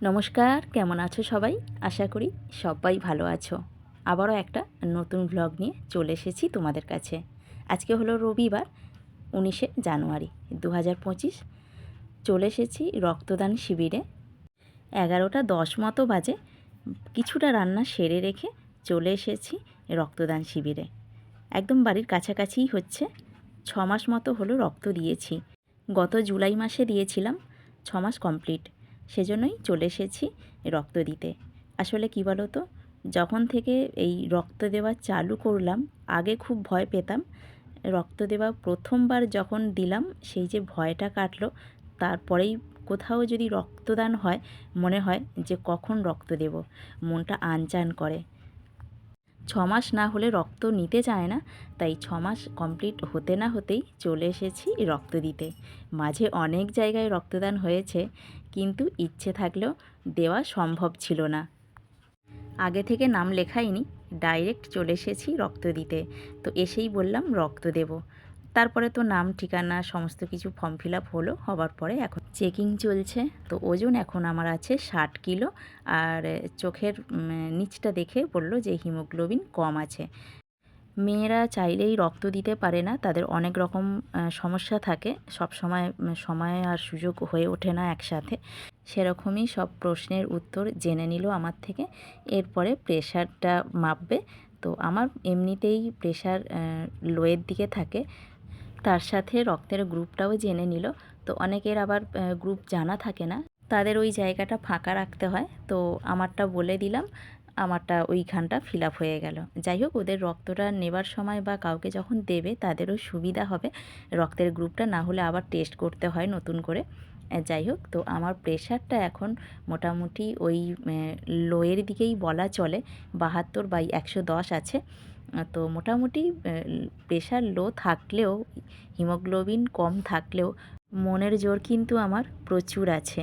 নমস্কার, কেমন আছো সবাই? আশা করি সবাই ভালো আছো। আবারও একটা নতুন ভ্লগ নিয়ে চলে এসেছি তোমাদের কাছে। আজকে হলো রবিবার, 19শে জানুয়ারি 2025। চলে এসেছি রক্তদান শিবিরে। 11টা 10 মতো বাজে। কিছুটা রান্না সেরে রেখে চলে এসেছি রক্তদান শিবিরে। একদম বাড়ির কাছাকাছিই হচ্ছে। 6 মাস মতো হলো রক্ত দিয়েছি। গত জুলাই মাসে দিয়েছিলাম, 6 মাস কমপ্লিট। সেজন্যই চলে এসেছি রক্ত দিতে। আসলে কী বলো তো, যখন থেকে এই রক্ত দেওয়া চালু করলাম, আগে খুব ভয় পেতাম। রক্ত দেওয়া প্রথমবার যখন দিলাম, সেই যে ভয়টা কাটলো, তারপরেই কোথাও যদি রক্তদান হয় মনে হয় যে কখন রক্ত দেব, মনটা আনচান করে। 6 মাস না হলে রক্ত নিতে চায় না, তাই 6 মাস কমপ্লিট হতে না হতেই চলে এসেছি রক্ত দিতে। মাঝে অনেক জায়গায় রক্তদান হয়েছে, কিন্তু ইচ্ছে থাকলেও দেওয়া সম্ভব ছিল না। আগে থেকে নাম লেখাইনি, ডাইরেক্ট চলে এসেছি রক্ত দিতে। তো এসেই বললাম রক্ত দেব। তারপরে তো নাম ঠিকানা সমস্ত কিছু ফর্ম ফিল আপ হবার পরে এখন চেকিং চলছে। তো ওজন এখন আমার আছে 60 কিলো। আর চোখের নিচটা দেখে বললো যে হিমোগ্লোবিন কম আছে। মেয়েরা চাইলেই রক্ত দিতে পারে না, তাদের অনেক রকম সমস্যা থাকে, সব সময় আর সুযোগ হয়ে ওঠে না একসাথে। সেরকমই সব প্রশ্নের উত্তর জেনে নিল আমার থেকে। এরপরে প্রেশারটা মাপবে। তো আমার এমনিতেই প্রেশার লোয়ের দিকে থাকে, তার সাথে রক্তের গ্রুপটাও জেনে নিল। তো অনেকের আবার গ্রুপ জানা থাকে না, তাদের ওই জায়গাটা ফাঁকা রাখতে হয়। তো আমারটা বলে দিলাম, আমারটা ওইখানটা ফিল আপ হয়ে গেল। যাই হোক, ওদের রক্তটা নেবার সময় বা কাউকে যখন দেবে তাদেরও সুবিধা হবে। রক্তের গ্রুপটা না হলে আবার টেস্ট করতে হয় নতুন করে। যাই হোক, তো আমার প্রেশারটা এখন মোটামুটি ওই লোয়ের দিকেই বলা চলে, 72/110 আছে। তো মোটামুটি প্রেশার লো থাকলেও, হিমোগ্লোবিন কম থাকলেও মনের জোর কিন্তু আমার প্রচুর আছে।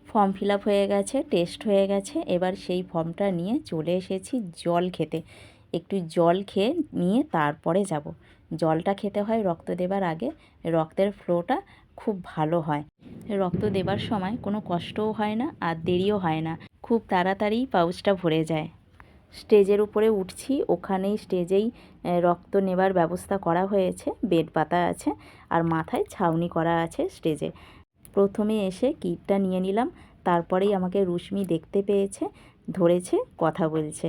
ফর্ম ফিল আপ হয়ে গেছে, টেস্ট হয়ে গেছে। এবার সেই ফর্মটা নিয়ে চলে এসেছি জল খেতে। একটু জল খেয়ে নিয়ে তারপরে যাব। জলটা খেতে হয় রক্ত দেবার আগে, রক্তের ফ্লোটা খুব ভালো হয়। রক্ত দেবার সময় কোনো কষ্টও হয় না আর দেরিও হয় না, খুব তাড়াতাড়ি পাউচটা ভরে যায়। স্টেজের উপরে উঠছি, ওখানেই স্টেজেই রক্ত নেবার ব্যবস্থা করা হয়েছে, বেড পাতা আছে আর মাথায় ছাউনি করা আছে স্টেজে। প্রথমে এসে কিটটা নিয়ে নিলাম, তারপরেই আমাকে রুশ্মি দেখতে পেয়েছে, ধরেছে, কথা বলছে।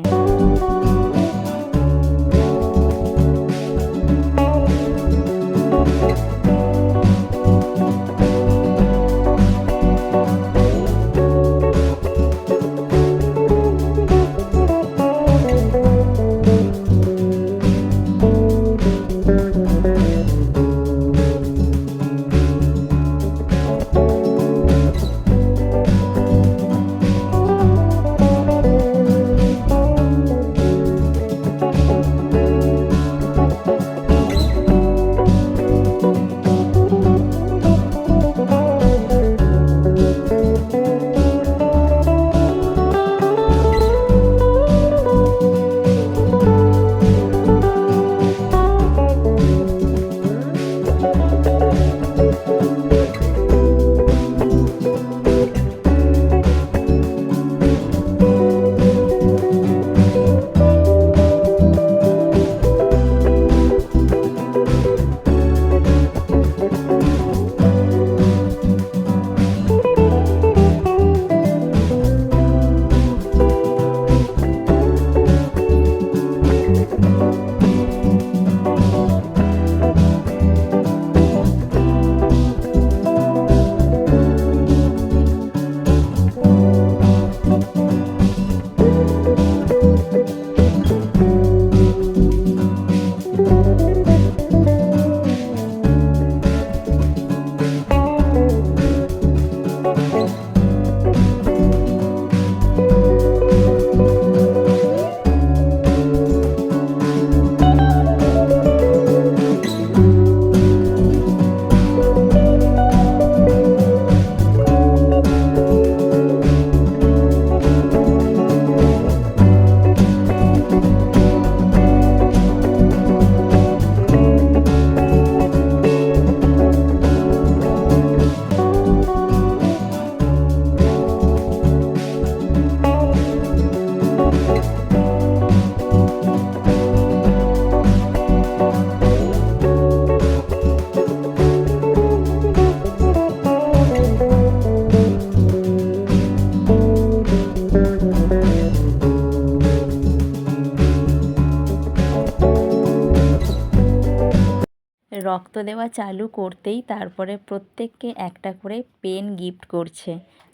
রক্ত দেওয়া চালু করতেই তারপরে প্রত্যেককে একটা করে পেন গিফট করছে।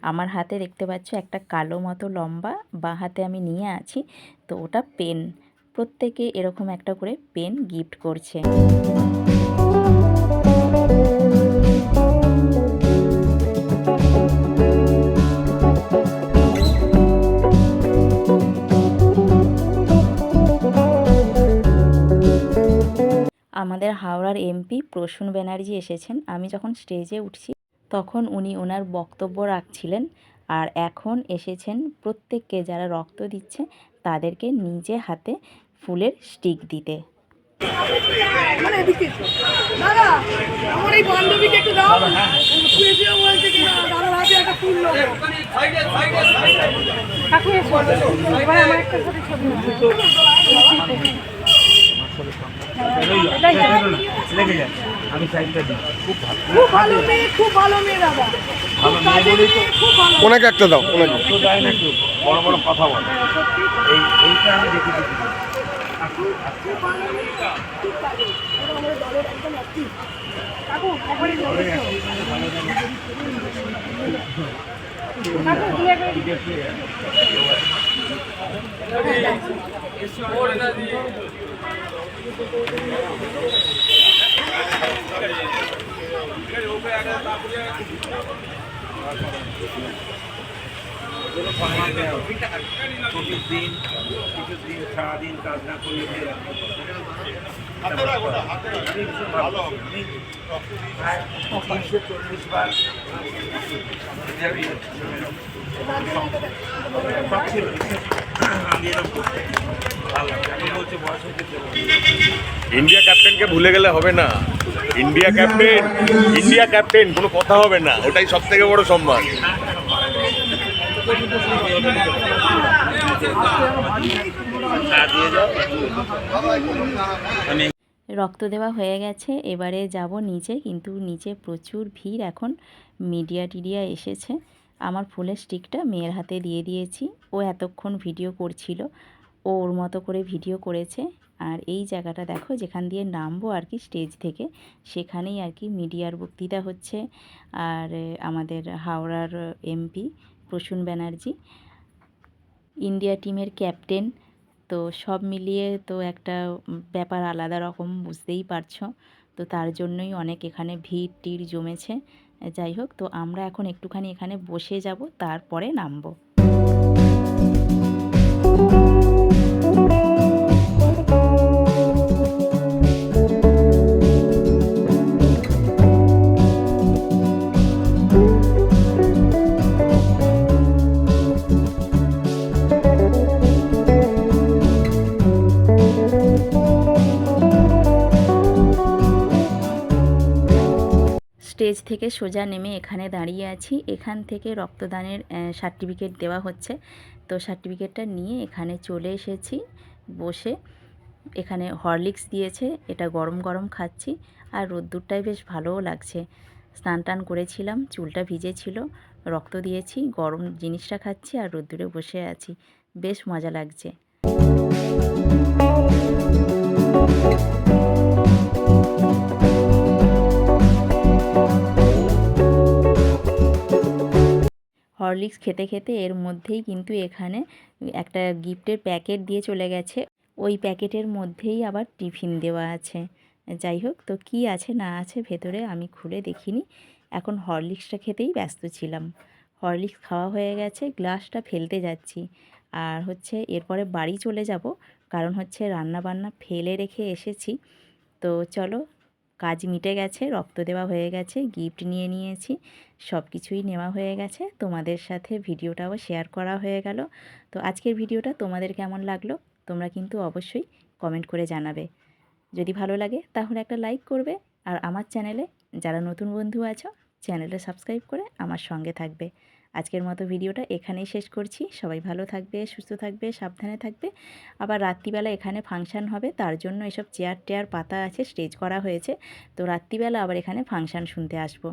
আমার হাতে দেখতে পাচ্ছ একটা কালো মতো লম্বা, বাঁ হাতে আমি নিয়ে আছি, তো ওটা পেন। প্রত্যেকে এরকম একটা করে পেন গিফট করছে। আমাদের হাওড়ার এমপি প্রসূন ব্যানার্জি এসেছেন। আমি যখন স্টেজে উঠছি তখন উনি ওনার বক্তব্য রাখছিলেন, আর এখন এসেছেন প্রত্যেককে যারা রক্ত দিচ্ছে তাদেরকে নিজে হাতে ফুলের স্টিক দিতে। আমি সাইডটা দিই। খুব ভালো মেয়ে, খুব ভালো মেয়ে দাদা। ভালো মেয়ে বলেই তো ওনাকে একটা দাও। ওনাকে তো দেয় না, একটু বড় বড় কথা বলে। এইটা আমি দেখেছি। দিন কিছুদিন সারাদিন কাজ না করলে বার ইন্ডিয়া ক্যাপ্টেনকে ভুলে গেলে হবে না। ইন্ডিয়া ক্যাপ্টেন কোনো কথা হবে না, ওটাই সব থেকে বড় সম্মান। রক্ত দেওয়া হয়ে গেছে, এবারে যাব নিচে, কিন্তু নিচে প্রচুর ভিড়। এখন মিডিয়া এসেছে। আমার ফুলের স্টিকটা মেয়ের হাতে দিয়ে দিয়েছি। ও এতক্ষণ ভিডিও করছিল, ও ওর মতো করে ভিডিও করেছে। আর এই জায়গাটা দেখো, যেখান দিয়ে নামবো আর কি স্টেজ থেকে, সেখানেই আর কি মিডিয়ার বক্তৃতা হচ্ছে। আর আমাদের হাওড়ার এমপি প্রসূন ব্যানার্জি ইন্ডিয়া টিমের ক্যাপ্টেন, তো সব মিলিয়ে তো একটা ব্যাপার আলাদা রকম, বুঝতেই পারছো। তো তার জন্যই অনেক এখানে ভিড় টিড় জমেছে। যাই হোক, তো আমরা এখন একটুখানি এখানে বসে যাব, তারপরে নামবো। স্টেজ থেকে সোজা নেমে এখানে দাঁড়িয়ে আছি। এখান থেকে রক্তদানের সার্টিফিকেট দেওয়া হচ্ছে। তো সার্টিফিকেটটা নিয়ে এখানে চলে এসেছি বসে। এখানে হরলিক্স দিয়েছে, এটা গরম গরম খাচ্ছি। আর রোদ্দুরটাই বেশ ভালোও লাগছে। স্নান টান করেছিলাম, চুলটা ভিজে ছিল, রক্ত দিয়েছি, গরম জিনিসটা খাচ্ছি আর রোদ্দুরে বসে আছি। বেশ মজা লাগছে। হরলিক্স খেতে খেতে এর মধ্যেই কিন্তু এখানে একটা গিফটের প্যাকেট দিয়ে চলে গেছে। ওই প্যাকেটের মধ্যেই আবার টিফিন দেওয়া আছে। যাই হোক, তো কি আছে না আছে ভেতরে আমি খুলে দেখিনি। এখন হরলিক্সটা খেতেই ব্যস্ত ছিলাম। হরলিক্স খাওয়া হয়ে গেছে, গ্লাসটা ফেলতে যাচ্ছি। আর হচ্ছে এরপরে বাড়ি চলে যাব, কারণ হচ্ছে রান্না বান্না ফেলে রেখে এসেছি। তো চলো, কাজ মিটে গেছে, রক্ত দেওয়া হয়ে গেছে, গিফট নিয়ে নিয়েছি, সব কিছুই নেওয়া হয়ে গেছে। তোমাদের সাথে ভিডিওটাও শেয়ার করা হয়ে গেল। তো আজকের ভিডিওটা তোমাদের কেমন লাগলো তোমরা কিন্তু অবশ্যই কমেন্ট করে জানাবে। যদি ভালো লাগে তাহলে একটা লাইক করবে। আর আমার চ্যানেলে যারা নতুন বন্ধু আছো, চ্যানেলটা সাবস্ক্রাইব করে আমার সঙ্গে থাকবে। আজকের মতো ভিডিওটা এখানেই শেষ করছি। সবাই ভালো থাকবে, সুস্থ থাকবে, সাবধানে থাকবে। আবার রাত্রিবেলা এখানে ফাংশান হবে, তার জন্য এসব চেয়ার টেয়ার পাতা আছে, স্টেজ করা হয়েছে। তো রাত্রিবেলা আবার এখানে ফাংশান শুনতে আসবো।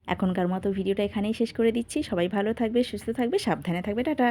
এখনকার মতো ভিডিওটা এখানেই শেষ করে দিচ্ছি। সবাই ভালো থাকবে, সুস্থ থাকবে, সাবধানে থাকবে। টাটা।